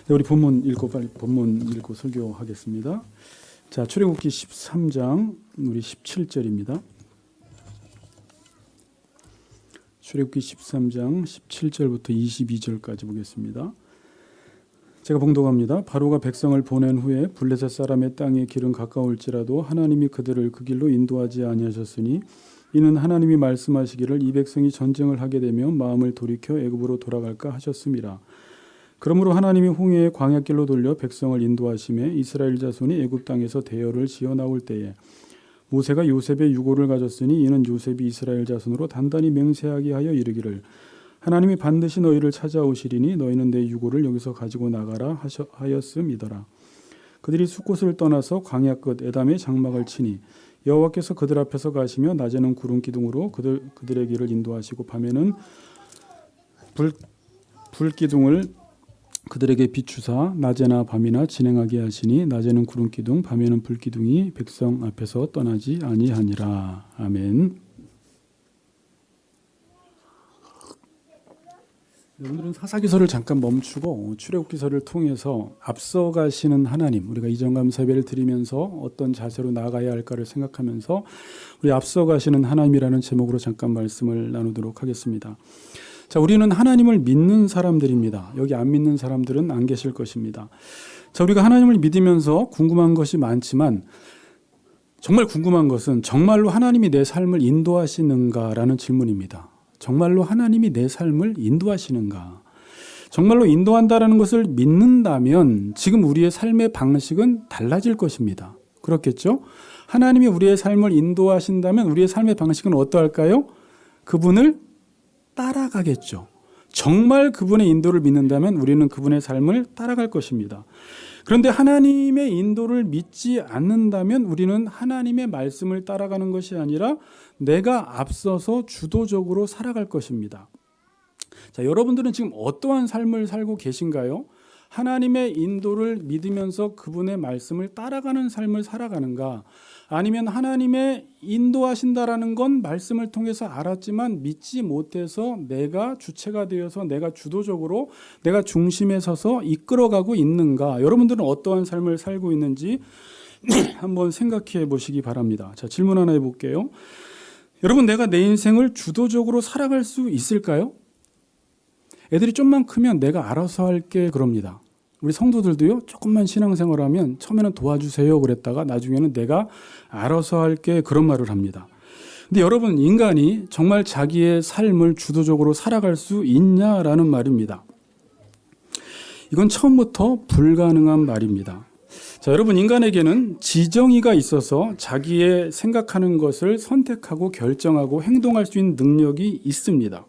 네, 우리 본문 읽고 설교하겠습니다. 자, 출애굽기 13장 우리 17절입니다. 출애굽기 13장 17절부터 22절까지 보겠습니다. 제가 봉독합니다. 바로가 백성을 보낸 후에 블레셋 사람의 땅의 길은 가까울지라도 하나님이 그들을 그 길로 인도하지 아니하셨으니 이는 하나님이 말씀하시기를 이 백성이 전쟁을 하게 되면 마음을 돌이켜 애굽으로 돌아갈까 하셨음이라. 그러므로 하나님이 홍해의 광야길로 돌려 백성을 인도하심에 이스라엘 자손이 애굽 땅에서 대열을 지어 나올 때에 모세가 요셉의 유고를 가졌으니 이는 요셉이 이스라엘 자손으로 단단히 맹세하게 하여 이르기를 하나님이 반드시 너희를 찾아오시리니 너희는 내 유고를 여기서 가지고 나가라 하였음이더라. 그들이 숫곳을 떠나서 광야 끝 에담의 장막을 치니 여호와께서 그들 앞에서 가시며 낮에는 구름 기둥으로 그들의 길을 인도하시고 밤에는 불기둥을 그들에게 비추사 낮에나 밤이나 진행하게 하시니 낮에는 구름 기둥 밤에는 불기둥이 백성 앞에서 떠나지 아니하니라. 아멘. 오늘은 사사기서를 잠깐 멈추고 출애굽기서를 통해서 앞서가시는 하나님, 우리가 이정감 예배를 드리면서 어떤 자세로 나아가야 할까를 생각하면서 우리 앞서가시는 하나님이라는 제목으로 잠깐 말씀을 나누도록 하겠습니다. 자, 우리는 하나님을 믿는 사람들입니다. 여기 안 믿는 사람들은 안 계실 것입니다. 자, 우리가 하나님을 믿으면서 궁금한 것이 많지만 정말 궁금한 것은 정말로 하나님이 내 삶을 인도하시는가라는 질문입니다. 정말로 하나님이 내 삶을 인도하시는가? 정말로 인도한다라는 것을 믿는다면 지금 우리의 삶의 방식은 달라질 것입니다. 그렇겠죠? 하나님이 우리의 삶을 인도하신다면 우리의 삶의 방식은 어떠할까요? 그분을 따라가겠죠. 정말 그분의 인도를 믿는다면 우리는 그분의 삶을 따라갈 것입니다. 그런데 하나님의 인도를 믿지 않는다면 우리는 하나님의 말씀을 따라가는 것이 아니라 내가 앞서서 주도적으로 살아갈 것입니다. 자, 여러분들은 지금 어떠한 삶을 살고 계신가요? 하나님의 인도를 믿으면서 그분의 말씀을 따라가는 삶을 살아가는가? 아니면 하나님의 인도하신다라는 건 말씀을 통해서 알았지만 믿지 못해서 내가 주체가 되어서 내가 주도적으로 내가 중심에 서서 이끌어가고 있는가? 여러분들은 어떠한 삶을 살고 있는지 한번 생각해 보시기 바랍니다. 자, 질문 하나 해볼게요. 여러분, 내가 내 인생을 주도적으로 살아갈 수 있을까요? 애들이 좀만 크면 내가 알아서 할게 그럽니다. 우리 성도들도요, 조금만 신앙생활하면 처음에는 도와주세요 그랬다가 나중에는 내가 알아서 할게 그런 말을 합니다. 근데 여러분, 인간이 정말 자기의 삶을 주도적으로 살아갈 수 있냐라는 말입니다. 이건 처음부터 불가능한 말입니다. 자, 여러분, 인간에게는 지정의가 있어서 자기의 생각하는 것을 선택하고 결정하고 행동할 수 있는 능력이 있습니다.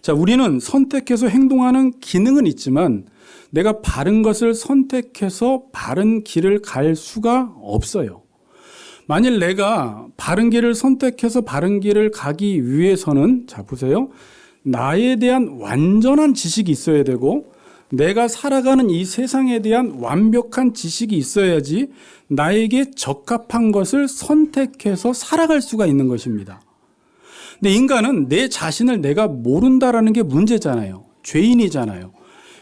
자, 우리는 선택해서 행동하는 기능은 있지만 내가 바른 것을 선택해서 바른 길을 갈 수가 없어요. 만일 내가 바른 길을 선택해서 바른 길을 가기 위해서는, 자, 보세요. 나에 대한 완전한 지식이 있어야 되고 내가 살아가는 이 세상에 대한 완벽한 지식이 있어야지 나에게 적합한 것을 선택해서 살아갈 수가 있는 것입니다. 근데 인간은 내 자신을 내가 모른다라는 게 문제잖아요. 죄인이잖아요.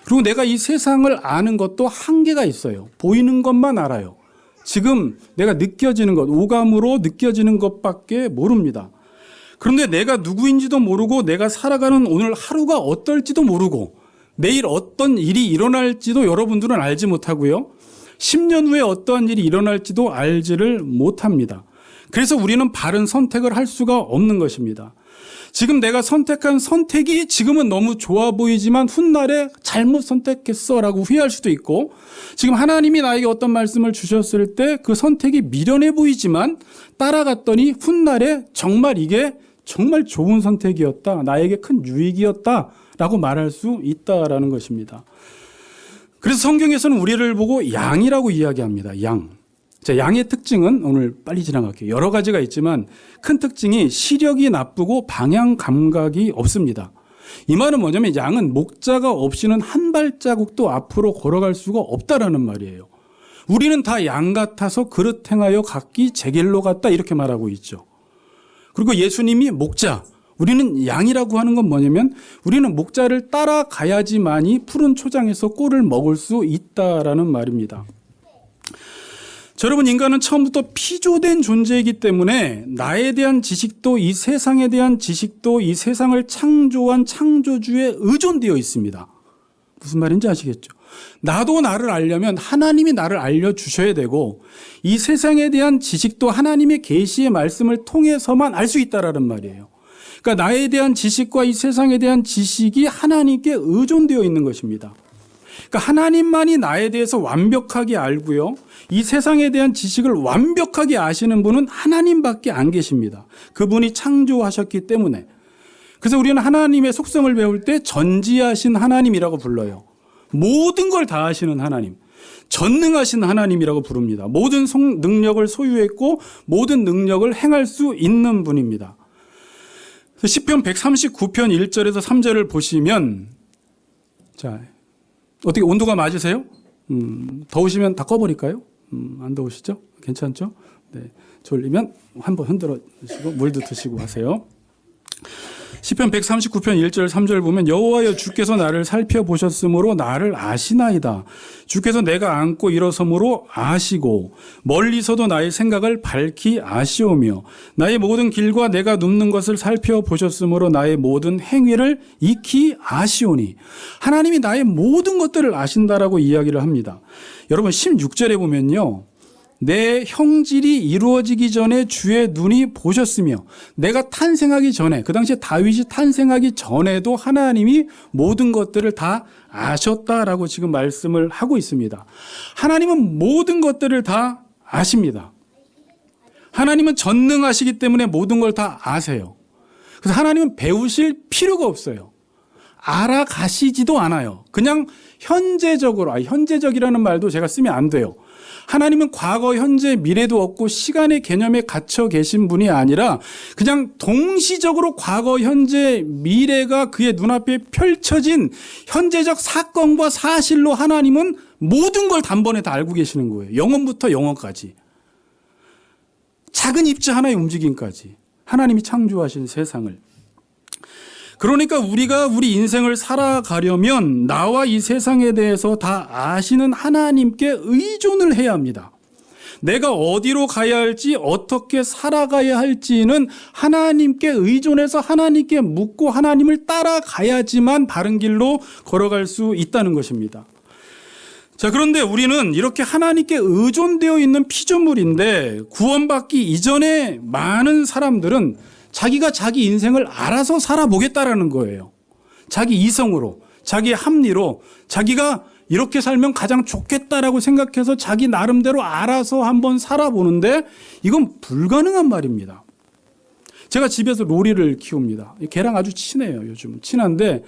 그리고 내가 이 세상을 아는 것도 한계가 있어요. 보이는 것만 알아요. 지금 내가 느껴지는 것, 오감으로 느껴지는 것밖에 모릅니다. 그런데 내가 누구인지도 모르고 내가 살아가는 오늘 하루가 어떨지도 모르고 내일 어떤 일이 일어날지도 여러분들은 알지 못하고요. 10년 후에 어떠한 일이 일어날지도 알지를 못합니다. 그래서 우리는 바른 선택을 할 수가 없는 것입니다. 지금 내가 선택한 선택이 지금은 너무 좋아 보이지만 훗날에 잘못 선택했어 라고 후회할 수도 있고, 지금 하나님이 나에게 어떤 말씀을 주셨을 때 그 선택이 미련해 보이지만 따라갔더니 훗날에 정말 이게 정말 좋은 선택이었다, 나에게 큰 유익이었다 라고 말할 수 있다라는 것입니다. 그래서 성경에서는 우리를 보고 양이라고 이야기합니다. 양. 자, 양의 특징은 오늘 빨리 지나갈게요. 여러 가지가 있지만 큰 특징이 시력이 나쁘고 방향 감각이 없습니다. 이 말은 뭐냐면 양은 목자가 없이는 한 발자국도 앞으로 걸어갈 수가 없다라는 말이에요. 우리는 다 양 같아서 그릇 행하여 각기 제 길로 갔다 이렇게 말하고 있죠. 그리고 예수님이 목자, 우리는 양이라고 하는 건 뭐냐면 우리는 목자를 따라가야지만이 푸른 초장에서 꿀을 먹을 수 있다라는 말입니다. 여러분, 인간은 처음부터 피조된 존재이기 때문에 나에 대한 지식도 이 세상에 대한 지식도 이 세상을 창조한 창조주에 의존되어 있습니다. 무슨 말인지 아시겠죠? 나도 나를 알려면 하나님이 나를 알려주셔야 되고 이 세상에 대한 지식도 하나님의 계시의 말씀을 통해서만 알 수 있다라는 말이에요. 그러니까 나에 대한 지식과 이 세상에 대한 지식이 하나님께 의존되어 있는 것입니다. 그러니까 하나님만이 나에 대해서 완벽하게 알고요. 이 세상에 대한 지식을 완벽하게 아시는 분은 하나님밖에 안 계십니다. 그분이 창조하셨기 때문에. 그래서 우리는 하나님의 속성을 배울 때 전지하신 하나님이라고 불러요. 모든 걸 다 아시는 하나님, 전능하신 하나님이라고 부릅니다. 모든 능력을 소유했고 모든 능력을 행할 수 있는 분입니다. 시편 139편 1절에서 3절을 보시면, 자, 어떻게 온도가 맞으세요? 더우시면 다 꺼버릴까요? 안 더우시죠? 괜찮죠? 네. 졸리면 한번 흔들어 주시고 물도 드시고 하세요. 시편 139편 1절 3절 보면 여호와여 주께서 나를 살펴보셨으므로 나를 아시나이다. 주께서 내가 앉고 일어섬으로 아시고 멀리서도 나의 생각을 밝히 아시오며 나의 모든 길과 내가 눕는 것을 살펴보셨으므로 나의 모든 행위를 익히 아시오니. 하나님이 나의 모든 것들을 아신다라고 이야기를 합니다. 여러분 16절에 보면요. 내 형질이 이루어지기 전에 주의 눈이 보셨으며 내가 탄생하기 전에, 그 당시에 다윗이 탄생하기 전에도 하나님이 모든 것들을 다 아셨다라고 지금 말씀을 하고 있습니다. 하나님은 모든 것들을 다 아십니다. 하나님은 전능하시기 때문에 모든 걸 다 아세요. 그래서 하나님은 배우실 필요가 없어요. 알아가시지도 않아요. 그냥 현재적으로, 현재적이라는 말도 제가 쓰면 안 돼요. 하나님은 과거, 현재, 미래도 없고 시간의 개념에 갇혀 계신 분이 아니라 그냥 동시적으로 과거, 현재, 미래가 그의 눈앞에 펼쳐진 현재적 사건과 사실로 하나님은 모든 걸 단번에 다 알고 계시는 거예요. 영원부터 영원까지. 작은 입자 하나의 움직임까지. 하나님이 창조하신 세상을. 그러니까 우리가 우리 인생을 살아가려면 나와 이 세상에 대해서 다 아시는 하나님께 의존을 해야 합니다. 내가 어디로 가야 할지, 어떻게 살아가야 할지는 하나님께 의존해서 하나님께 묻고 하나님을 따라가야지만 바른 길로 걸어갈 수 있다는 것입니다. 자, 그런데 우리는 이렇게 하나님께 의존되어 있는 피조물인데 구원받기 이전에 많은 사람들은 자기가 자기 인생을 알아서 살아보겠다라는 거예요. 자기 이성으로, 자기 합리로, 자기가 이렇게 살면 가장 좋겠다라고 생각해서 자기 나름대로 알아서 한번 살아보는데 이건 불가능한 말입니다. 제가 집에서 로리를 키웁니다. 걔랑 아주 친해요, 요즘. 친한데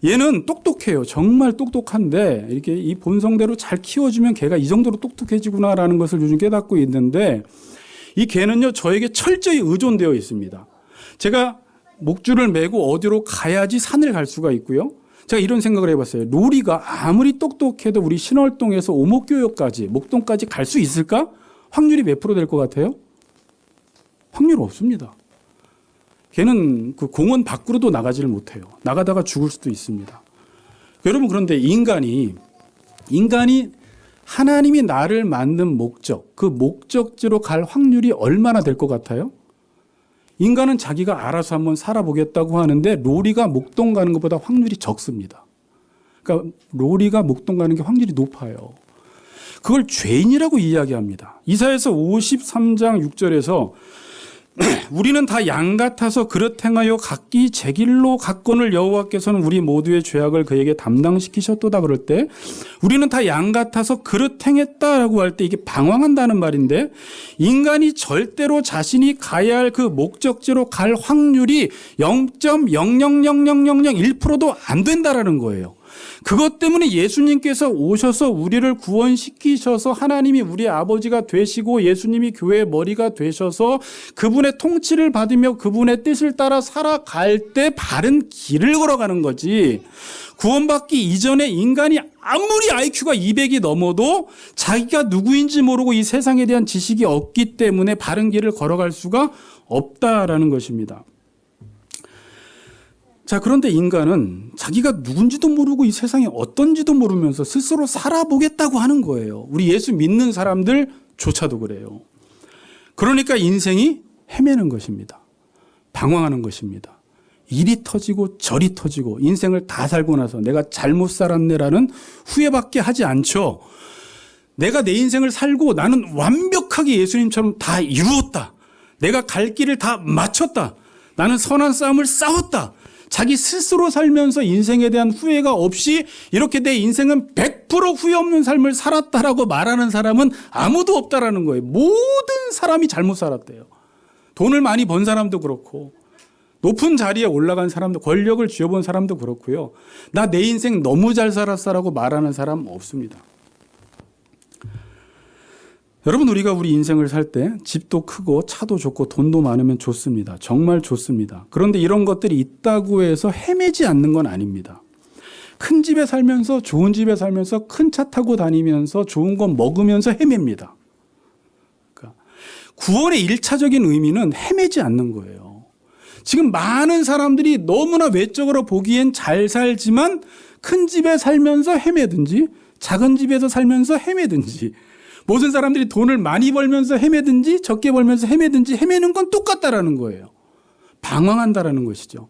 얘는 똑똑해요. 정말 똑똑한데 이렇게 이 본성대로 잘 키워주면 걔가 이 정도로 똑똑해지구나라는 것을 요즘 깨닫고 있는데 이 개는요, 저에게 철저히 의존되어 있습니다. 제가 목줄을 메고 어디로 가야지 산을 갈 수가 있고요. 제가 이런 생각을 해봤어요. 로리가 아무리 똑똑해도 우리 신월동에서 오목교역까지, 목동까지 갈 수 있을까? 확률이 몇 프로 될 것 같아요? 확률 없습니다. 걔는 그 공원 밖으로도 나가지를 못해요. 나가다가 죽을 수도 있습니다. 여러분, 그런데 인간이 하나님이 나를 만든 목적, 그 목적지로 갈 확률이 얼마나 될 것 같아요? 인간은 자기가 알아서 한번 살아보겠다고 하는데 로리가 목동 가는 것보다 확률이 적습니다. 그러니까 로리가 목동 가는 게 확률이 높아요. 그걸 죄인이라고 이야기합니다. 이사야서 53장 6절에서 우리는 다 양 같아서 그릇 행하여 각기 제 길로 갔거늘 여호와께서는 우리 모두의 죄악을 그에게 담당시키셨도다. 그럴 때 우리는 다 양 같아서 그릇 행했다라고 할 때 이게 방황한다는 말인데 인간이 절대로 자신이 가야 할 그 목적지로 갈 확률이 0.0000001%도 안 된다라는 거예요. 그것 때문에 예수님께서 오셔서 우리를 구원시키셔서 하나님이 우리 아버지가 되시고 예수님이 교회의 머리가 되셔서 그분의 통치를 받으며 그분의 뜻을 따라 살아갈 때 바른 길을 걸어가는 거지. 구원받기 이전에 인간이 아무리 IQ가 200이 넘어도 자기가 누구인지 모르고 이 세상에 대한 지식이 없기 때문에 바른 길을 걸어갈 수가 없다라는 것입니다. 자, 그런데 인간은 자기가 누군지도 모르고 이 세상이 어떤지도 모르면서 스스로 살아보겠다고 하는 거예요. 우리 예수 믿는 사람들조차도 그래요. 그러니까 인생이 헤매는 것입니다. 방황하는 것입니다. 이리 터지고 저리 터지고 인생을 다 살고 나서 내가 잘못 살았네라는 후회밖에 하지 않죠. 내가 내 인생을 살고 나는 완벽하게 예수님처럼 다 이루었다. 내가 갈 길을 다 마쳤다. 나는 선한 싸움을 싸웠다. 자기 스스로 살면서 인생에 대한 후회가 없이 이렇게 내 인생은 100% 후회 없는 삶을 살았다라고 말하는 사람은 아무도 없다라는 거예요. 모든 사람이 잘못 살았대요. 돈을 많이 번 사람도 그렇고 높은 자리에 올라간 사람도, 권력을 쥐어본 사람도 그렇고요. 나 내 인생 너무 잘 살았어라고 말하는 사람 없습니다. 여러분, 우리가 우리 인생을 살 때 집도 크고 차도 좋고 돈도 많으면 좋습니다. 정말 좋습니다. 그런데 이런 것들이 있다고 해서 헤매지 않는 건 아닙니다. 큰 집에 살면서, 좋은 집에 살면서, 큰 차 타고 다니면서, 좋은 거 먹으면서 헤맵니다. 그러니까 구원의 1차적인 의미는 헤매지 않는 거예요. 지금 많은 사람들이 너무나 외적으로 보기엔 잘 살지만 큰 집에 살면서 헤매든지 작은 집에서 살면서 헤매든지, 모든 사람들이 돈을 많이 벌면서 헤매든지 적게 벌면서 헤매든지 헤매는 건 똑같다라는 거예요. 방황한다라는 것이죠.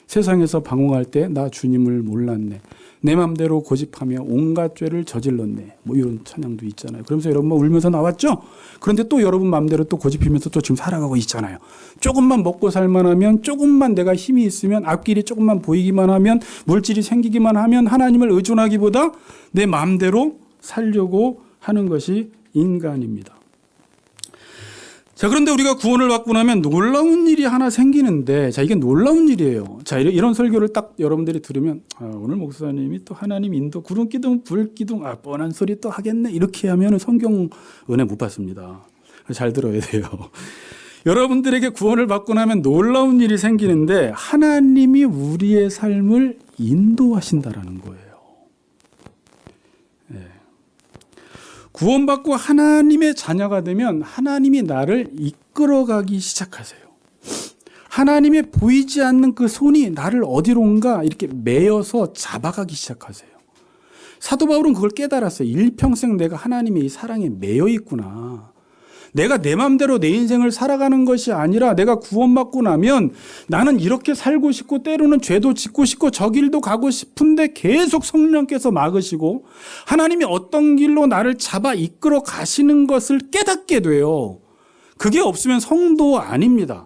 세상에서 방황할 때 나 주님을 몰랐네. 내 맘대로 고집하며 온갖 죄를 저질렀네. 뭐 이런 찬양도 있잖아요. 그러면서 여러분 울면서 나왔죠? 그런데 또 여러분 맘대로 또 고집하면서 또 지금 살아가고 있잖아요. 조금만 먹고 살만하면, 조금만 내가 힘이 있으면, 앞길이 조금만 보이기만 하면, 물질이 생기기만 하면 하나님을 의존하기보다 내 맘대로 살려고 하는 것이 인간입니다. 자, 그런데 우리가 구원을 받고 나면 놀라운 일이 하나 생기는데, 자, 이게 놀라운 일이에요. 자, 이런 설교를 딱 여러분들이 들으면, 오늘 목사님이 또 하나님 인도, 구름 기둥, 불 기둥, 뻔한 소리 또 하겠네. 이렇게 하면 성경 은혜 못 받습니다. 잘 들어야 돼요. 여러분들에게 구원을 받고 나면 놀라운 일이 생기는데, 하나님이 우리의 삶을 인도하신다라는 거예요. 구원받고 하나님의 자녀가 되면 하나님이 나를 이끌어가기 시작하세요. 하나님의 보이지 않는 그 손이 나를 어디론가 이렇게 매여서 잡아가기 시작하세요. 사도 바울은 그걸 깨달았어요. 일평생 내가 하나님의 이 사랑에 매여 있구나. 내가 내 마음대로 내 인생을 살아가는 것이 아니라 내가 구원받고 나면 나는 이렇게 살고 싶고 때로는 죄도 짓고 싶고 저 길도 가고 싶은데 계속 성령께서 막으시고 하나님이 어떤 길로 나를 잡아 이끌어 가시는 것을 깨닫게 돼요. 그게 없으면 성도 아닙니다.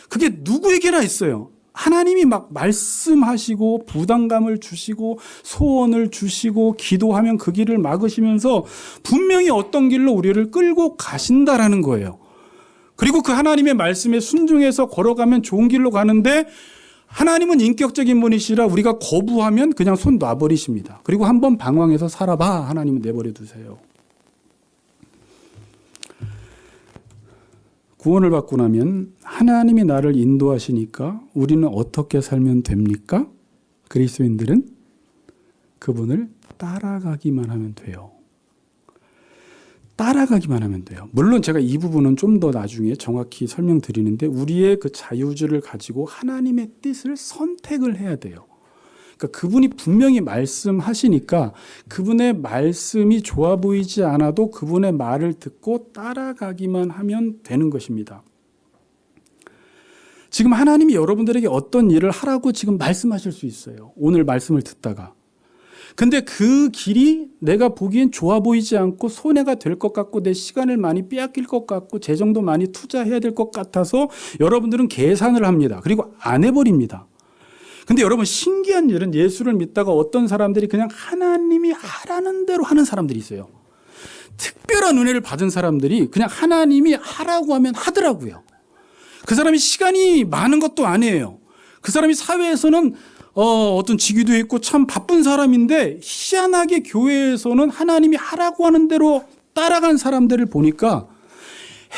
그게 누구에게나 있어요. 하나님이 막 말씀하시고 부담감을 주시고 소원을 주시고 기도하면 그 길을 막으시면서 분명히 어떤 길로 우리를 끌고 가신다라는 거예요. 그리고 그 하나님의 말씀에 순종해서 걸어가면 좋은 길로 가는데 하나님은 인격적인 분이시라 우리가 거부하면 그냥 손 놔버리십니다. 그리고 한번 방황해서 살아봐. 하나님은 내버려 두세요. 구원을 받고 나면 하나님이 나를 인도하시니까 우리는 어떻게 살면 됩니까? 그리스도인들은 그분을 따라가기만 하면 돼요. 따라가기만 하면 돼요. 물론 제가 이 부분은 좀 더 나중에 정확히 설명드리는데 우리의 그 자유주를 가지고 하나님의 뜻을 선택을 해야 돼요. 그러니까 그분이 분명히 말씀하시니까 그분의 말씀이 좋아 보이지 않아도 그분의 말을 듣고 따라가기만 하면 되는 것입니다. 지금 하나님이 여러분들에게 어떤 일을 하라고 지금 말씀하실 수 있어요. 오늘 말씀을 듣다가. 근데 그 길이 내가 보기엔 좋아 보이지 않고 손해가 될 것 같고 내 시간을 많이 빼앗길 것 같고 재정도 많이 투자해야 될 것 같아서 여러분들은 계산을 합니다. 그리고 안 해버립니다. 근데 여러분 신기한 일은 예수를 믿다가 어떤 사람들이 그냥 하나님이 하라는 대로 하는 사람들이 있어요. 특별한 은혜를 받은 사람들이 그냥 하나님이 하라고 하면 하더라고요. 그 사람이 시간이 많은 것도 아니에요. 그 사람이 사회에서는 어떤 직위도 있고 참 바쁜 사람인데 희한하게 교회에서는 하나님이 하라고 하는 대로 따라간 사람들을 보니까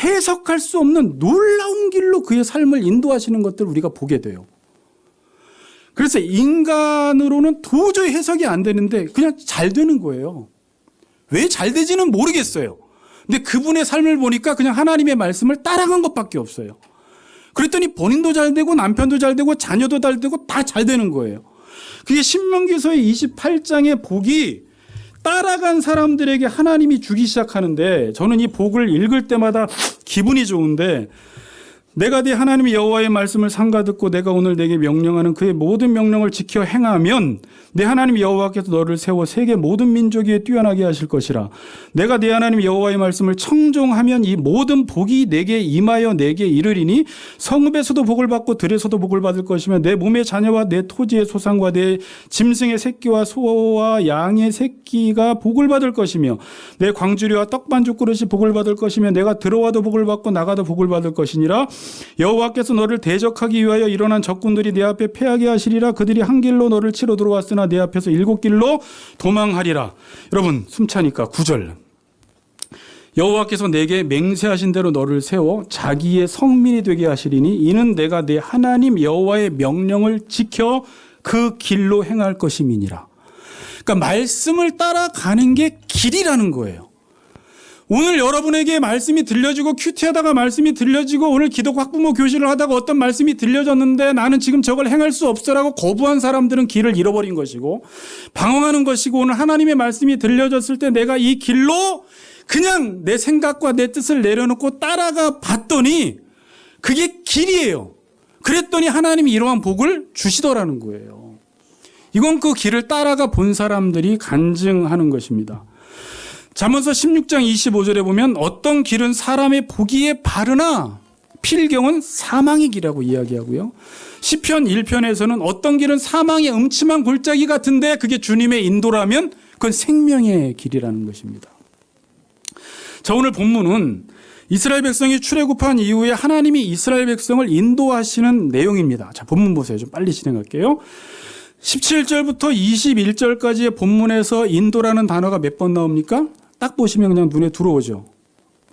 해석할 수 없는 놀라운 길로 그의 삶을 인도하시는 것들을 우리가 보게 돼요. 그래서 인간으로는 도저히 해석이 안 되는데 그냥 잘 되는 거예요. 왜 잘 되지는 모르겠어요. 근데 그분의 삶을 보니까 그냥 하나님의 말씀을 따라간 것밖에 없어요. 그랬더니 본인도 잘 되고 남편도 잘 되고 자녀도 잘 되고 다 잘 되는 거예요. 그게 신명기서의 28장의 복이 따라간 사람들에게 하나님이 주기 시작하는데, 저는 이 복을 읽을 때마다 기분이 좋은데, 내가 네 하나님 여호와의 말씀을 삼가듣고 내가 오늘 내게 명령하는 그의 모든 명령을 지켜 행하면 내 하나님 여호와께서 너를 세워 세계 모든 민족 위에 뛰어나게 하실 것이라. 내가 네 하나님 여호와의 말씀을 청종하면 이 모든 복이 내게 임하여 내게 이르리니 성읍에서도 복을 받고 들에서도 복을 받을 것이며 내 몸의 자녀와 내 토지의 소산과 내 짐승의 새끼와 소와 양의 새끼가 복을 받을 것이며 내 광주리와 떡반죽 그릇이 복을 받을 것이며 내가 들어와도 복을 받고 나가도 복을 받을 것이니라. 여호와께서 너를 대적하기 위하여 일어난 적군들이 내 앞에 패하게 하시리라. 그들이 한 길로 너를 치러 들어왔으나 내 앞에서 7길로 도망하리라. 여러분 숨차니까 9절. 여호와께서 내게 맹세하신 대로 너를 세워 자기의 성민이 되게 하시리니 이는 내가 내 하나님 여호와의 명령을 지켜 그 길로 행할 것임이니라. 그러니까 말씀을 따라가는 게 길이라는 거예요. 오늘 여러분에게 말씀이 들려지고 큐티하다가 말씀이 들려지고 오늘 기독 학부모 교실을 하다가 어떤 말씀이 들려졌는데 나는 지금 저걸 행할 수 없어라고 거부한 사람들은 길을 잃어버린 것이고 방황하는 것이고, 오늘 하나님의 말씀이 들려졌을 때 내가 이 길로 그냥 내 생각과 내 뜻을 내려놓고 따라가 봤더니 그게 길이에요. 그랬더니 하나님이 이러한 복을 주시더라는 거예요. 이건 그 길을 따라가 본 사람들이 간증하는 것입니다. 잠언서 16장 25절에 보면 어떤 길은 사람의 보기에 바르나 필경은 사망의 길이라고 이야기하고요. 시편 1편에서는 어떤 길은 사망의 음침한 골짜기 같은데 그게 주님의 인도라면 그건 생명의 길이라는 것입니다. 자, 오늘 본문은 이스라엘 백성이 출애굽한 이후에 하나님이 이스라엘 백성을 인도하시는 내용입니다. 자, 본문 보세요. 좀 빨리 진행할게요. 17절부터 21절까지의 본문에서 인도라는 단어가 몇 번 나옵니까? 딱 보시면 그냥 눈에 들어오죠.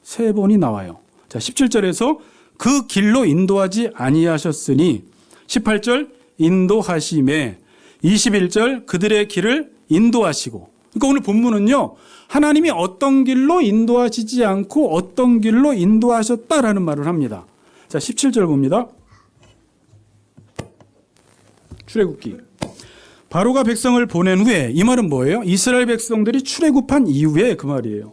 3번이 나와요. 자, 17절에서 그 길로 인도하지 아니하셨으니, 18절 인도하심에, 21절 그들의 길을 인도하시고. 그러니까 오늘 본문은요, 하나님이 어떤 길로 인도하시지 않고 어떤 길로 인도하셨다라는 말을 합니다. 자, 17절 봅니다. 출애굽기. 바로가 백성을 보낸 후에, 이 말은 뭐예요? 이스라엘 백성들이 출애굽한 이후에 그 말이에요.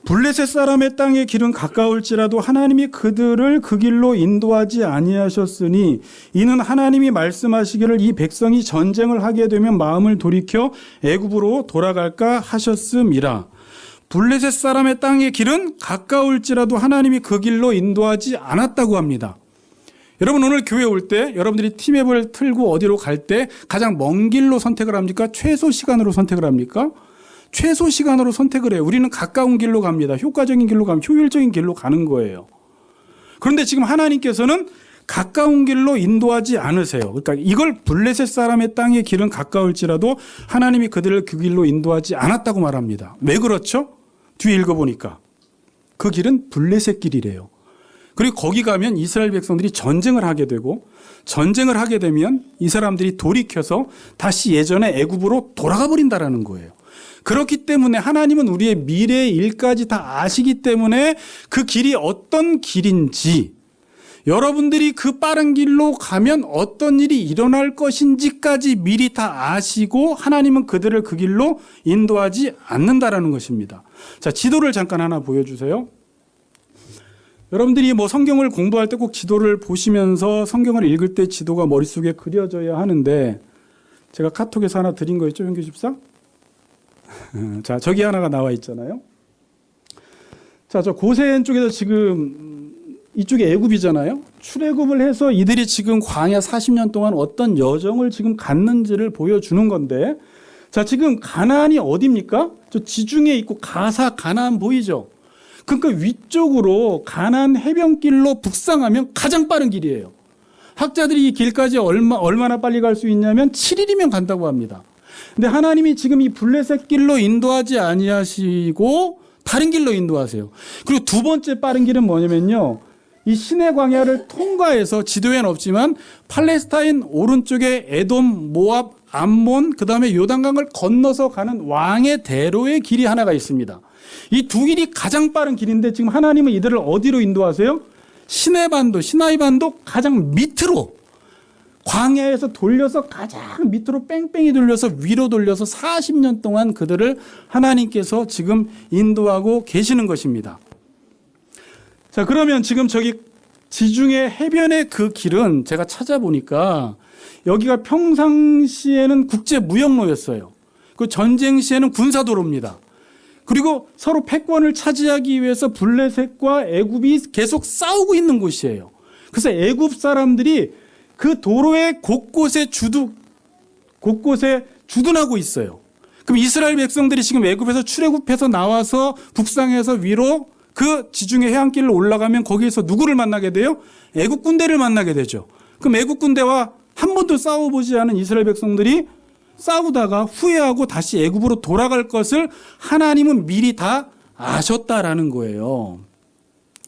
블레셋 사람의 땅의 길은 가까울지라도 하나님이 그들을 그 길로 인도하지 아니하셨으니 이는 하나님이 말씀하시기를 이 백성이 전쟁을 하게 되면 마음을 돌이켜 애굽으로 돌아갈까 하셨음이라. 블레셋 사람의 땅의 길은 가까울지라도 하나님이 그 길로 인도하지 않았다고 합니다. 여러분 오늘 교회 올 때 여러분들이 티맵을 틀고 어디로 갈 때 가장 먼 길로 선택을 합니까? 최소 시간으로 선택을 합니까? 최소 시간으로 선택을 해요. 우리는 가까운 길로 갑니다. 효과적인 길로 가면 효율적인 길로 가는 거예요. 그런데 지금 하나님께서는 가까운 길로 인도하지 않으세요. 그러니까 이걸 블레셋 사람의 땅의 길은 가까울지라도 하나님이 그들을 그 길로 인도하지 않았다고 말합니다. 왜 그렇죠? 뒤에 읽어보니까 그 길은 블레셋 길이래요. 그리고 거기 가면 이스라엘 백성들이 전쟁을 하게 되고 전쟁을 하게 되면 이 사람들이 돌이켜서 다시 예전의 애굽으로 돌아가 버린다라는 거예요. 그렇기 때문에 하나님은 우리의 미래의 일까지 다 아시기 때문에 그 길이 어떤 길인지, 여러분들이 그 빠른 길로 가면 어떤 일이 일어날 것인지까지 미리 다 아시고 하나님은 그들을 그 길로 인도하지 않는다라는 것입니다. 자, 지도를 잠깐 하나 보여주세요. 여러분들이 뭐 성경을 공부할 때 꼭 지도를 보시면서 성경을 읽을 때 지도가 머릿속에 그려져야 하는데, 제가 카톡에서 하나 드린 거 있죠, 현규 집사? 자, 저기 하나가 나와 있잖아요. 자, 저 고센 쪽에서 지금 이쪽에 애굽이잖아요. 출애굽을 해서 이들이 지금 광야 40년 동안 어떤 여정을 지금 갔는지를 보여주는 건데, 자, 지금 가나안이 어디입니까? 저 지중해 있고 가사 가나안 보이죠? 그러니까 위쪽으로 가나안 해변길로 북상하면 가장 빠른 길이에요. 학자들이 이 길까지 얼마나 빨리 갈 수 있냐면 7일이면 간다고 합니다. 근데 하나님이 지금 이 블레셋 길로 인도하지 아니하시고 다른 길로 인도하세요. 그리고 두 번째 빠른 길은 뭐냐면요, 이 시내 광야를 통과해서 지도에는 없지만 팔레스타인 오른쪽에 에돔, 모압, 암몬, 그 다음에 요단강을 건너서 가는 왕의 대로의 길이 하나가 있습니다. 이 두 길이 가장 빠른 길인데 지금 하나님은 이들을 어디로 인도하세요? 시나이반도 가장 밑으로 광야에서 돌려서 가장 밑으로 뺑뺑이 돌려서 위로 돌려서 40년 동안 그들을 하나님께서 지금 인도하고 계시는 것입니다. 자, 그러면 지금 저기 지중해 해변의 그 길은 제가 찾아보니까 여기가 평상시에는 국제무역로였어요. 그 전쟁 시에는 군사도로입니다. 그리고 서로 패권을 차지하기 위해서 블레셋과 애굽이 계속 싸우고 있는 곳이에요. 그래서 애굽 사람들이 그 도로의 곳곳에 주둔하고 있어요. 그럼 이스라엘 백성들이 지금 애굽에서 출애굽해서 나와서 북상해서 위로 그 지중해 해안길로 올라가면 거기에서 누구를 만나게 돼요? 애굽 군대를 만나게 되죠. 그럼 애굽 군대와 한 번도 싸워보지 않은 이스라엘 백성들이 싸우다가 후회하고 다시 애굽으로 돌아갈 것을 하나님은 미리 다 아셨다라는 거예요.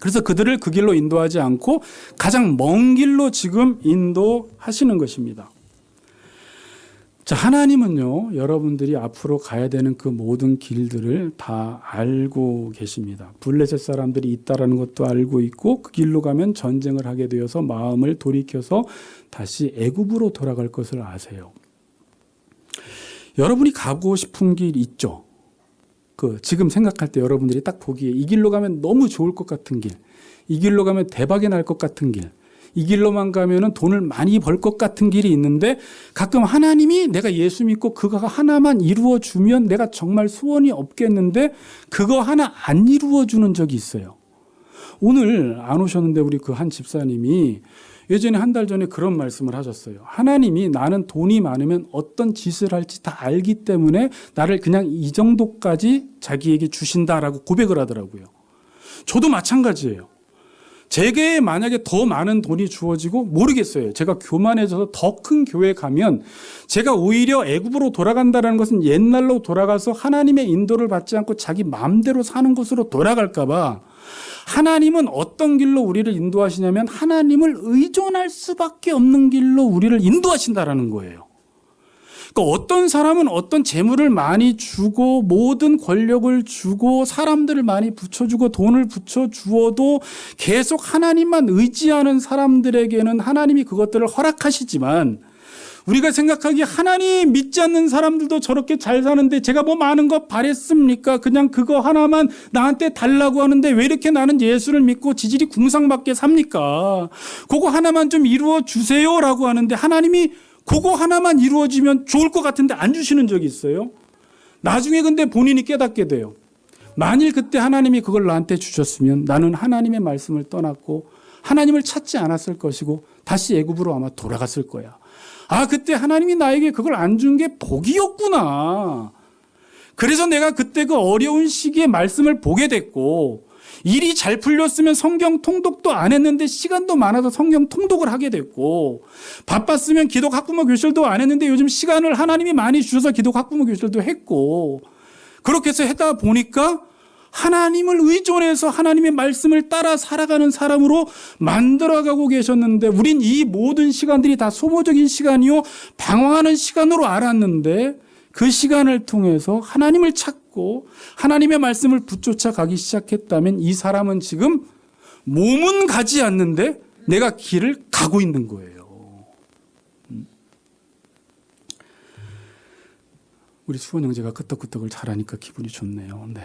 그래서 그들을 그 길로 인도하지 않고 가장 먼 길로 지금 인도하시는 것입니다. 자, 하나님은요, 여러분들이 앞으로 가야 되는 그 모든 길들을 다 알고 계십니다. 블레셋 사람들이 있다라는 것도 알고 있고 그 길로 가면 전쟁을 하게 되어서 마음을 돌이켜서 다시 애굽으로 돌아갈 것을 아세요. 여러분이 가고 싶은 길 있죠? 지금 생각할 때 여러분들이 딱 보기에 이 길로 가면 너무 좋을 것 같은 길, 이 길로 가면 대박이 날 것 같은 길, 이 길로만 가면은 돈을 많이 벌 것 같은 길이 있는데 가끔 하나님이 내가 예수 믿고 그거 하나만 이루어 주면 내가 정말 소원이 없겠는데 그거 하나 안 이루어 주는 적이 있어요. 오늘 안 오셨는데 우리 그 한 집사님이 예전에 한 달 전에 그런 말씀을 하셨어요. 하나님이 나는 돈이 많으면 어떤 짓을 할지 다 알기 때문에 나를 그냥 이 정도까지 자기에게 주신다라고 고백을 하더라고요. 저도 마찬가지예요. 제게 만약에 더 많은 돈이 주어지고 모르겠어요. 제가 교만해져서 더 큰 교회 가면 제가 오히려 애굽으로 돌아간다는 것은 옛날로 돌아가서 하나님의 인도를 받지 않고 자기 마음대로 사는 것으로 돌아갈까 봐 하나님은 어떤 길로 우리를 인도하시냐면 하나님을 의존할 수밖에 없는 길로 우리를 인도하신다라는 거예요. 그러니까 어떤 사람은 어떤 재물을 많이 주고 모든 권력을 주고 사람들을 많이 붙여주고 돈을 붙여주어도 계속 하나님만 의지하는 사람들에게는 하나님이 그것들을 허락하시지만 우리가 생각하기에 하나님 믿지 않는 사람들도 저렇게 잘 사는데 제가 뭐 많은 거 바랬습니까? 그냥 그거 하나만 나한테 달라고 하는데 왜 이렇게 나는 예수를 믿고 지질이 궁상맞게 삽니까? 그거 하나만 좀 이루어 주세요라고 하는데 하나님이 그거 하나만 이루어지면 좋을 것 같은데 안 주시는 적이 있어요. 나중에 근데 본인이 깨닫게 돼요. 만일 그때 하나님이 그걸 나한테 주셨으면 나는 하나님의 말씀을 떠났고 하나님을 찾지 않았을 것이고 다시 애굽으로 아마 돌아갔을 거야. 아, 그때 하나님이 나에게 그걸 안 준 게 복이었구나. 그래서 내가 그때 그 어려운 시기에 말씀을 보게 됐고 일이 잘 풀렸으면 성경 통독도 안 했는데 시간도 많아서 성경 통독을 하게 됐고 바빴으면 기독 학부모 교실도 안 했는데 요즘 시간을 하나님이 많이 주셔서 기독 학부모 교실도 했고 그렇게 해서 하다 보니까 하나님을 의존해서 하나님의 말씀을 따라 살아가는 사람으로 만들어가고 계셨는데 우린 이 모든 시간들이 다 소모적인 시간이요 방황하는 시간으로 알았는데 그 시간을 통해서 하나님을 찾고 하나님의 말씀을 붙쫓아 가기 시작했다면 이 사람은 지금 몸은 가지 않는데 내가 길을 가고 있는 거예요. 우리 수원 형제가 끄떡끄떡을 잘하니까 기분이 좋네요. 네.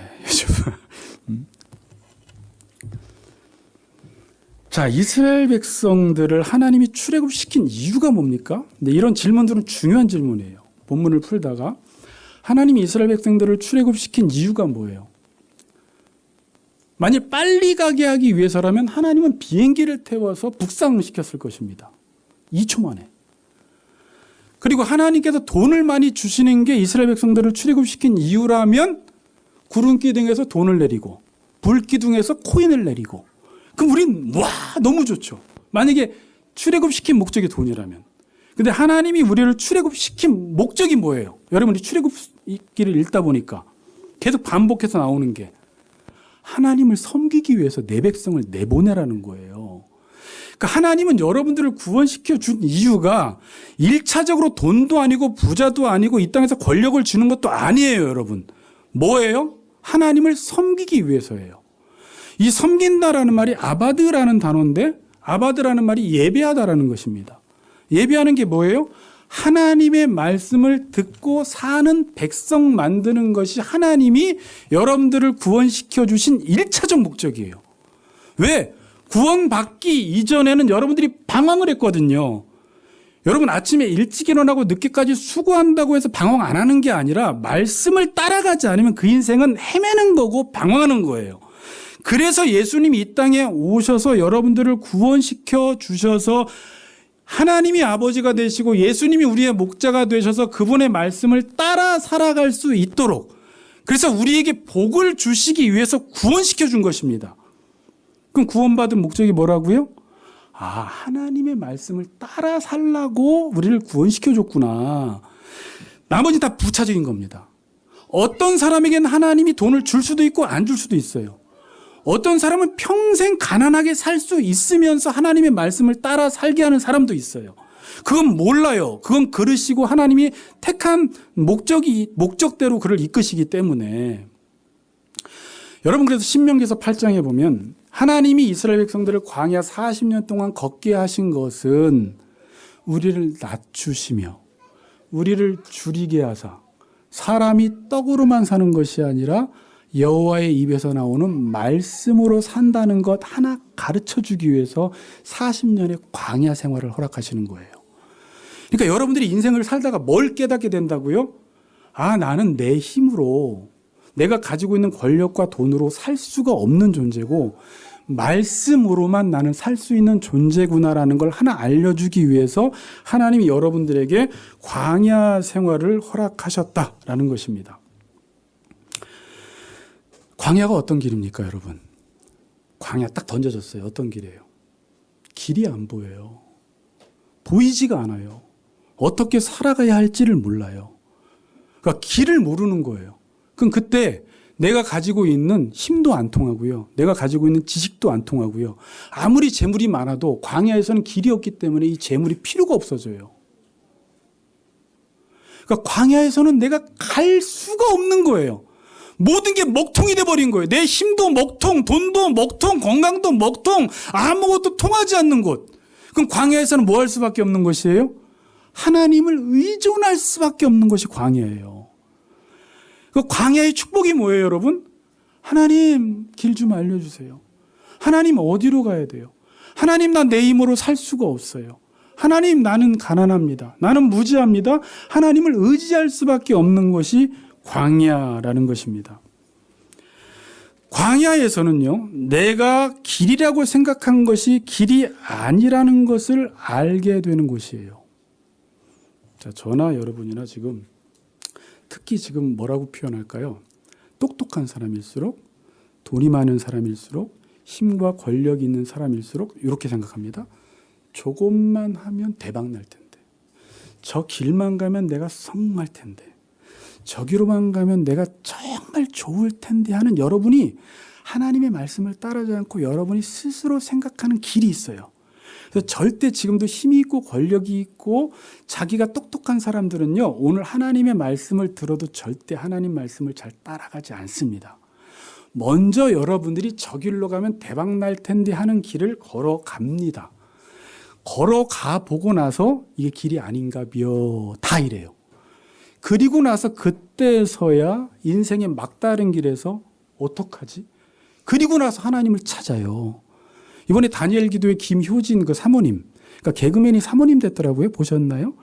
자, 이스라엘 백성들을 하나님이 출애굽시킨 이유가 뭡니까? 네, 이런 질문들은 중요한 질문이에요. 본문을 풀다가 하나님이 이스라엘 백성들을 출애굽시킨 이유가 뭐예요? 만일 빨리 가게 하기 위해서라면 하나님은 비행기를 태워서 북상시켰을 것입니다. 2초 만에. 그리고 하나님께서 돈을 많이 주시는 게 이스라엘 백성들을 출애굽시킨 이유라면 구름기둥에서 돈을 내리고 불기둥에서 코인을 내리고 그럼 우린 와 너무 좋죠. 만약에 출애굽시킨 목적이 돈이라면. 근데 하나님이 우리를 출애굽시킨 목적이 뭐예요? 여러분이 출애굽기를 읽다 보니까 계속 반복해서 나오는 게 하나님을 섬기기 위해서 내 백성을 내보내라는 거예요. 그러니까 하나님은 여러분들을 구원시켜 준 이유가 1차적으로 돈도 아니고 부자도 아니고 이 땅에서 권력을 주는 것도 아니에요, 여러분. 뭐예요? 하나님을 섬기기 위해서예요. 이 섬긴다라는 말이 아바드라는 단어인데 아바드라는 말이 예배하다라는 것입니다. 예배하는 게 뭐예요? 하나님의 말씀을 듣고 사는 백성 만드는 것이 하나님이 여러분들을 구원시켜 주신 1차적 목적이에요. 왜? 구원받기 이전에는 여러분들이 방황을 했거든요. 여러분 아침에 일찍 일어나고 늦게까지 수고한다고 해서 방황 안 하는 게 아니라 말씀을 따라가지 않으면 그 인생은 헤매는 거고 방황하는 거예요. 그래서 예수님이 이 땅에 오셔서 여러분들을 구원시켜 주셔서 하나님이 아버지가 되시고 예수님이 우리의 목자가 되셔서 그분의 말씀을 따라 살아갈 수 있도록 그래서 우리에게 복을 주시기 위해서 구원시켜 준 것입니다. 그럼 구원받은 목적이 뭐라고요? 하나님의 말씀을 따라 살라고 우리를 구원시켜 줬구나. 나머지 다 부차적인 겁니다. 어떤 사람에게는 하나님이 돈을 줄 수도 있고 안 줄 수도 있어요. 어떤 사람은 평생 가난하게 살 수 있으면서 하나님의 말씀을 따라 살게 하는 사람도 있어요. 그건 몰라요. 그건 그러시고 하나님이 택한 목적대로 그를 이끄시기 때문에. 여러분 그래서 신명기서 8장에 보면 하나님이 이스라엘 백성들을 광야 40년 동안 걷게 하신 것은 우리를 낮추시며 우리를 줄이게 하사 사람이 떡으로만 사는 것이 아니라 여호와의 입에서 나오는 말씀으로 산다는 것 하나 가르쳐주기 위해서 40년의 광야 생활을 허락하시는 거예요. 그러니까 여러분들이 인생을 살다가 뭘 깨닫게 된다고요? 나는 내 힘으로 내가 가지고 있는 권력과 돈으로 살 수가 없는 존재고 말씀으로만 나는 살 수 있는 존재구나라는 걸 하나 알려주기 위해서 하나님이 여러분들에게 광야 생활을 허락하셨다라는 것입니다. 광야가 어떤 길입니까, 여러분? 광야 딱 던져졌어요. 어떤 길이에요? 길이 안 보여요. 보이지가 않아요. 어떻게 살아가야 할지를 몰라요. 그러니까 길을 모르는 거예요. 그럼 그때 내가 가지고 있는 힘도 안 통하고요. 내가 가지고 있는 지식도 안 통하고요. 아무리 재물이 많아도 광야에서는 길이 없기 때문에 이 재물이 필요가 없어져요. 그러니까 광야에서는 내가 갈 수가 없는 거예요. 모든 게 먹통이 돼버린 거예요. 내 힘도 먹통, 돈도 먹통, 건강도 먹통, 아무것도 통하지 않는 곳. 그럼 광야에서는 뭐 할 수밖에 없는 것이에요? 하나님을 의존할 수밖에 없는 것이 광야예요. 그 광야의 축복이 뭐예요, 여러분? 하나님 길 좀 알려주세요. 하나님 어디로 가야 돼요? 하나님 나 내 힘으로 살 수가 없어요. 하나님 나는 가난합니다. 나는 무지합니다. 하나님을 의지할 수밖에 없는 것이 광야라는 것입니다. 광야에서는요, 내가 길이라고 생각한 것이 길이 아니라는 것을 알게 되는 곳이에요. 자, 저나 여러분이나 지금 특히 지금 뭐라고 표현할까요? 똑똑한 사람일수록 돈이 많은 사람일수록 힘과 권력이 있는 사람일수록 이렇게 생각합니다. 조금만 하면 대박 날 텐데, 저 길만 가면 내가 성공할 텐데, 저기로만 가면 내가 정말 좋을 텐데 하는 여러분이 하나님의 말씀을 따르지 않고 여러분이 스스로 생각하는 길이 있어요. 그래서 절대 지금도 힘이 있고 권력이 있고 자기가 똑똑한 사람들은요, 오늘 하나님의 말씀을 들어도 절대 하나님 말씀을 잘 따라가지 않습니다. 먼저 여러분들이 저 길로 가면 대박 날 텐데 하는 길을 걸어갑니다. 걸어가 보고 나서 이게 길이 아닌가벼 다 이래요. 그리고 나서 그때서야 인생의 막다른 길에서 어떡하지? 그리고 나서 하나님을 찾아요. 이번에 다니엘 기도의 김효진 그 사모님, 그러니까 개그맨이 사모님 됐더라고요. 보셨나요?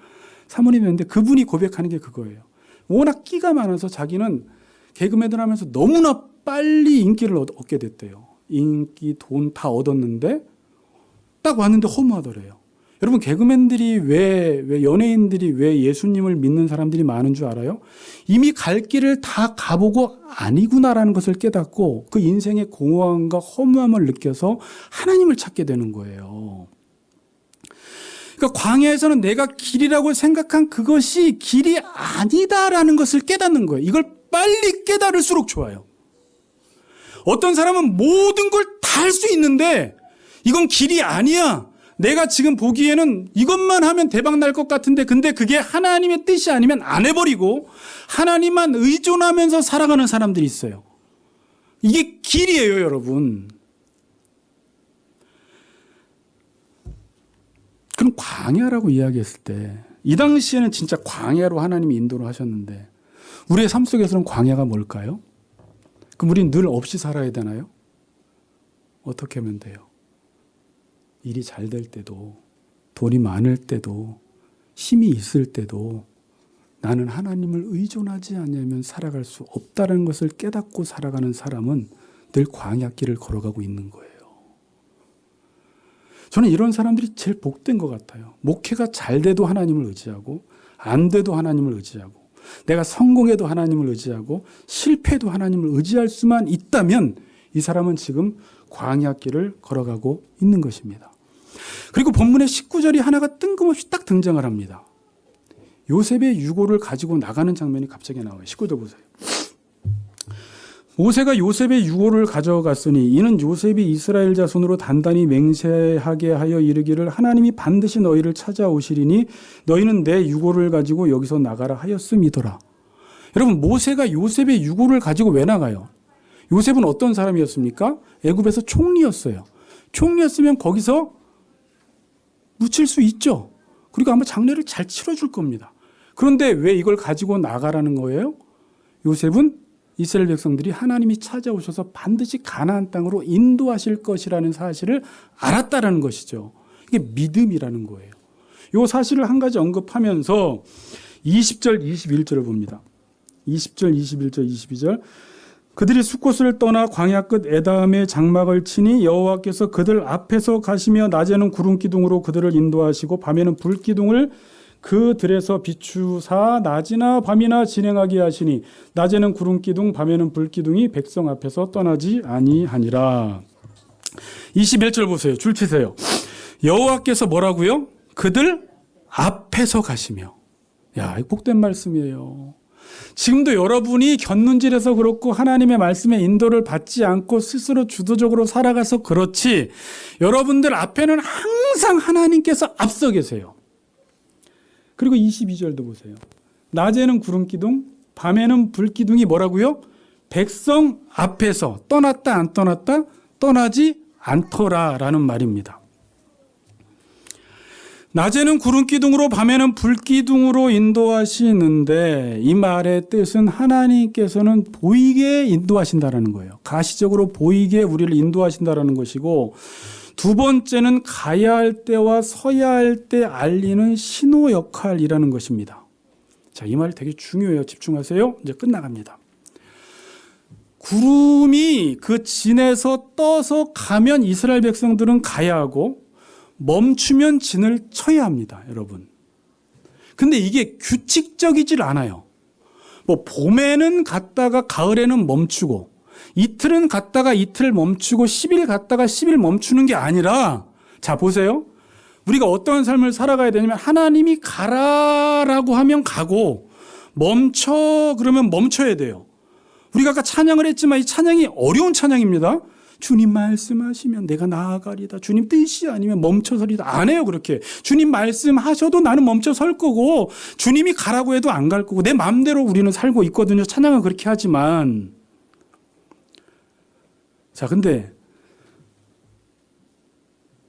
사모님 됐는데 그분이 고백하는 게 그거예요. 워낙 끼가 많아서 자기는 개그맨을 하면서 너무나 빨리 인기를 얻게 됐대요. 인기, 돈 다 얻었는데 딱 왔는데 허무하더래요. 여러분 개그맨들이 왜 연예인들이 왜 예수님을 믿는 사람들이 많은 줄 알아요? 이미 갈 길을 다 가보고 아니구나라는 것을 깨닫고 그 인생의 공허함과 허무함을 느껴서 하나님을 찾게 되는 거예요. 그러니까 광야에서는 내가 길이라고 생각한 그것이 길이 아니다라는 것을 깨닫는 거예요. 이걸 빨리 깨달을수록 좋아요. 어떤 사람은 모든 걸 다 할 수 있는데 이건 길이 아니야. 내가 지금 보기에는 이것만 하면 대박 날 것 같은데 근데 그게 하나님의 뜻이 아니면 안 해버리고 하나님만 의존하면서 살아가는 사람들이 있어요. 이게 길이에요, 여러분. 여러분 광야라고 이야기했을 때 이 당시에는 진짜 광야로 하나님이 인도를 하셨는데 우리의 삶 속에서는 광야가 뭘까요? 그럼 우리는 늘 없이 살아야 되나요? 어떻게 하면 돼요? 일이 잘 될 때도 돈이 많을 때도 힘이 있을 때도 나는 하나님을 의존하지 않으면 살아갈 수 없다는 것을 깨닫고 살아가는 사람은 늘 광야길을 걸어가고 있는 거예요. 저는 이런 사람들이 제일 복된 것 같아요. 목회가 잘 돼도 하나님을 의지하고 안 돼도 하나님을 의지하고 내가 성공해도 하나님을 의지하고 실패해도 하나님을 의지할 수만 있다면 이 사람은 지금 광야길을 걸어가고 있는 것입니다. 그리고 본문의 19절이 하나가 뜬금없이 딱 등장을 합니다. 요셉의 유고를 가지고 나가는 장면이 갑자기 나와요. 19절 보세요. 모세가 요셉의 유고를 가져갔으니 이는 요셉이 이스라엘 자손으로 단단히 맹세하게 하여 이르기를 하나님이 반드시 너희를 찾아오시리니 너희는 내 유고를 가지고 여기서 나가라 하였음이더라. 여러분, 모세가 요셉의 유고를 가지고 왜 나가요? 요셉은 어떤 사람이었습니까? 애굽에서 총리였어요. 총리였으면 거기서 묻힐 수 있죠. 그리고 아마 장례를 잘 치러줄 겁니다. 그런데 왜 이걸 가지고 나가라는 거예요? 요셉은 이스라엘 백성들이 하나님이 찾아오셔서 반드시 가나안 땅으로 인도하실 것이라는 사실을 알았다라는 것이죠. 이게 믿음이라는 거예요. 이 사실을 한 가지 언급하면서 20절, 21절을 봅니다. 20절, 21절, 22절. 그들이 숫곳을 떠나 광야 끝 에담에 장막을 치니 여호와께서 그들 앞에서 가시며 낮에는 구름 기둥으로 그들을 인도하시고 밤에는 불 기둥을 그 들에서 비추사 낮이나 밤이나 진행하게 하시니 낮에는 구름 기둥 밤에는 불 기둥이 백성 앞에서 떠나지 아니하니라. 21절 보세요. 줄 치세요. 여호와께서 뭐라고요? 그들 앞에서 가시며. 야, 이 복된 말씀이에요. 지금도 여러분이 곁눈질해서 그렇고 하나님의 말씀에 인도를 받지 않고 스스로 주도적으로 살아가서 그렇지 여러분들 앞에는 항상 하나님께서 앞서 계세요. 그리고 22절도 보세요. 낮에는 구름 기둥, 밤에는 불 기둥이 뭐라고요? 백성 앞에서 떠났다 안 떠났다? 떠나지 않더라라는 말입니다. 낮에는 구름 기둥으로 밤에는 불 기둥으로 인도하시는데 이 말의 뜻은 하나님께서는 보이게 인도하신다라는 거예요. 가시적으로 보이게 우리를 인도하신다라는 것이고 두 번째는 가야 할 때와 서야 할 때 알리는 신호 역할이라는 것입니다. 자, 이 말 되게 중요해요. 집중하세요. 이제 끝나갑니다. 구름이 그 진에서 떠서 가면 이스라엘 백성들은 가야 하고 멈추면 진을 쳐야 합니다, 여러분. 근데 이게 규칙적이질 않아요. 뭐 봄에는 갔다가 가을에는 멈추고 이틀은 갔다가 이틀 멈추고 10일 갔다가 10일 멈추는 게 아니라 자 보세요. 우리가 어떠한 삶을 살아가야 되냐면 하나님이 가라라고 하면 가고 멈춰 그러면 멈춰야 돼요. 우리가 아까 찬양을 했지만 이 찬양이 어려운 찬양입니다. 주님 말씀하시면 내가 나아가리다. 주님 뜻이 아니면 멈춰서리다. 안 해요 그렇게. 주님 말씀하셔도 나는 멈춰 설 거고 주님이 가라고 해도 안 갈 거고 내 마음대로 우리는 살고 있거든요. 찬양은 그렇게 하지만 자, 근데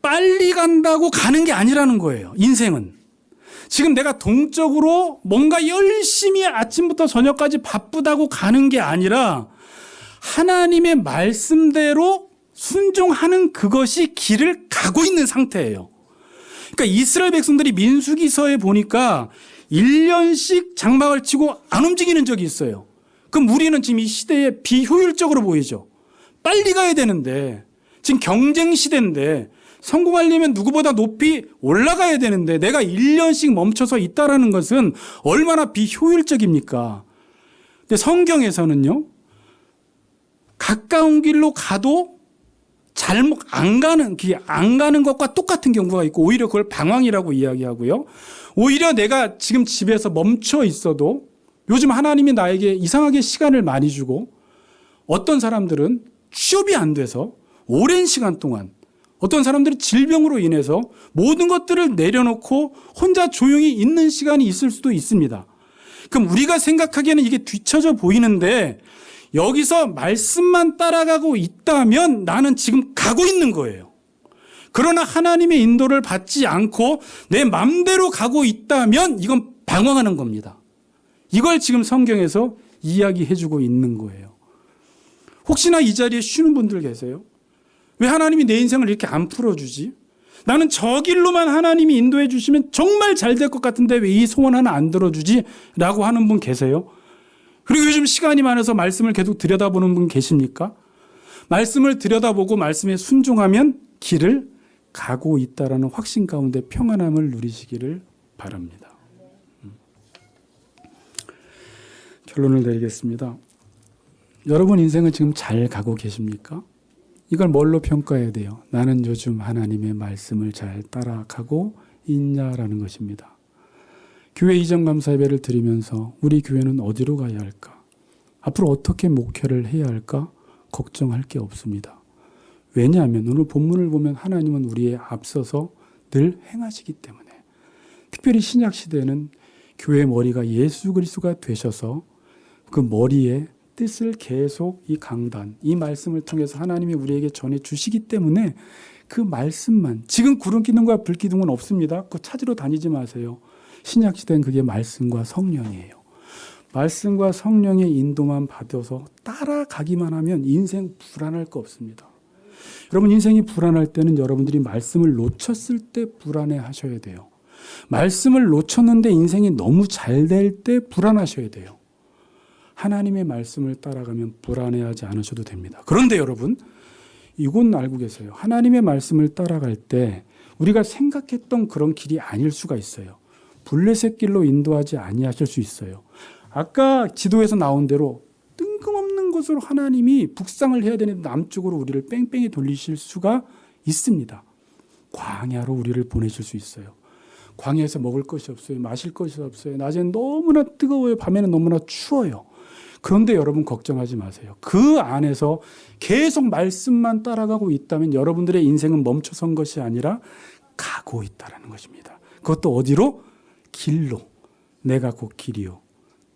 빨리 간다고 가는 게 아니라는 거예요. 인생은. 지금 내가 동적으로 뭔가 열심히 아침부터 저녁까지 바쁘다고 가는 게 아니라 하나님의 말씀대로 순종하는 그것이 길을 가고 있는 상태예요. 그러니까 이스라엘 백성들이 민수기서에 보니까 1년씩 장막을 치고 안 움직이는 적이 있어요. 그럼 우리는 지금 이 시대에 비효율적으로 보이죠. 빨리 가야 되는데 지금 경쟁 시대인데 성공하려면 누구보다 높이 올라가야 되는데 내가 1년씩 멈춰서 있다라는 것은 얼마나 비효율적입니까? 근데 성경에서는요. 가까운 길로 가도 잘못 안 가는 것과 똑같은 경우가 있고 오히려 그걸 방황이라고 이야기하고요. 오히려 내가 지금 집에서 멈춰 있어도 요즘 하나님이 나에게 이상하게 시간을 많이 주고 어떤 사람들은 취업이 안 돼서 오랜 시간 동안 어떤 사람들은 질병으로 인해서 모든 것들을 내려놓고 혼자 조용히 있는 시간이 있을 수도 있습니다. 그럼 우리가 생각하기에는 이게 뒤처져 보이는데 여기서 말씀만 따라가고 있다면 나는 지금 가고 있는 거예요. 그러나 하나님의 인도를 받지 않고 내 맘대로 가고 있다면 이건 방황하는 겁니다. 이걸 지금 성경에서 이야기해주고 있는 거예요. 혹시나 이 자리에 쉬는 분들 계세요? 왜 하나님이 내 인생을 이렇게 안 풀어주지? 나는 저 길로만 하나님이 인도해 주시면 정말 잘 될 것 같은데 왜 이 소원 하나 안 들어주지? 라고 하는 분 계세요? 그리고 요즘 시간이 많아서 말씀을 계속 들여다보는 분 계십니까? 말씀을 들여다보고 말씀에 순종하면 길을 가고 있다라는 확신 가운데 평안함을 누리시기를 바랍니다. 결론을 내리겠습니다. 여러분 인생은 지금 잘 가고 계십니까? 이걸 뭘로 평가해야 돼요? 나는 요즘 하나님의 말씀을 잘 따라가고 있냐라는 것입니다. 교회 이전 감사 예배를 드리면서 우리 교회는 어디로 가야 할까? 앞으로 어떻게 목회를 해야 할까? 걱정할 게 없습니다. 왜냐하면 오늘 본문을 보면 하나님은 우리에 앞서서 늘 행하시기 때문에, 특별히 신약 시대에는 교회의 머리가 예수 그리스도가 되셔서 그 머리에 뜻을 계속 이 강단, 이 말씀을 통해서 하나님이 우리에게 전해 주시기 때문에 그 말씀만, 지금 구름 기둥과 불 기둥은 없습니다. 그거 찾으러 다니지 마세요. 신약 시대는 그게 말씀과 성령이에요. 말씀과 성령의 인도만 받아서 따라가기만 하면 인생 불안할 거 없습니다. 여러분 인생이 불안할 때는 여러분들이 말씀을 놓쳤을 때 불안해 하셔야 돼요. 말씀을 놓쳤는데 인생이 너무 잘 될 때 불안하셔야 돼요. 하나님의 말씀을 따라가면 불안해하지 않으셔도 됩니다. 그런데 여러분, 이건 알고 계세요. 하나님의 말씀을 따라갈 때 우리가 생각했던 그런 길이 아닐 수가 있어요. 블레셋 길로 인도하지 아니하실 수 있어요. 아까 지도에서 나온 대로 뜬금없는 것으로 하나님이 북상을 해야 되는데 남쪽으로 우리를 뺑뺑이 돌리실 수가 있습니다. 광야로 우리를 보내실 수 있어요. 광야에서 먹을 것이 없어요. 마실 것이 없어요. 낮에는 너무나 뜨거워요. 밤에는 너무나 추워요. 그런데 여러분 걱정하지 마세요. 그 안에서 계속 말씀만 따라가고 있다면 여러분들의 인생은 멈춰선 것이 아니라 가고 있다는 것입니다. 그것도 어디로? 길로. 내가 곧 길이요,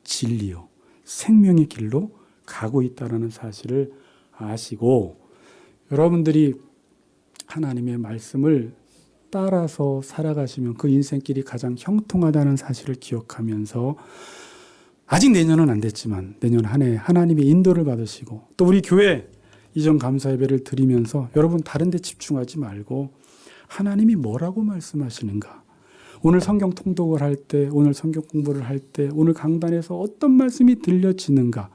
진리요, 생명의 길로 가고 있다는 사실을 아시고, 여러분들이 하나님의 말씀을 따라서 살아가시면 그 인생길이 가장 형통하다는 사실을 기억하면서, 아직 내년은 안 됐지만 내년 한 해 하나님의 인도를 받으시고, 또 우리 교회 이전 감사 예배를 드리면서 여러분 다른 데 집중하지 말고 하나님이 뭐라고 말씀하시는가, 오늘 성경 통독을 할 때, 오늘 성경 공부를 할 때, 오늘 강단에서 어떤 말씀이 들려지는가,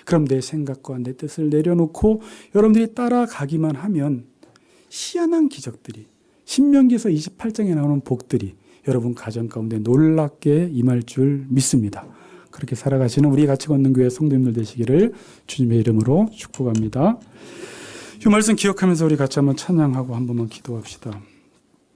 그럼 내 생각과 내 뜻을 내려놓고 여러분들이 따라가기만 하면 희한한 기적들이, 신명기서 28장에 나오는 복들이 여러분 가정 가운데 놀랍게 임할 줄 믿습니다. 그렇게 살아가시는 우리 같이 걷는 교회 성도님들 되시기를 주님의 이름으로 축복합니다. 이 말씀 기억하면서 우리 같이 한번 찬양하고 한 번만 기도합시다.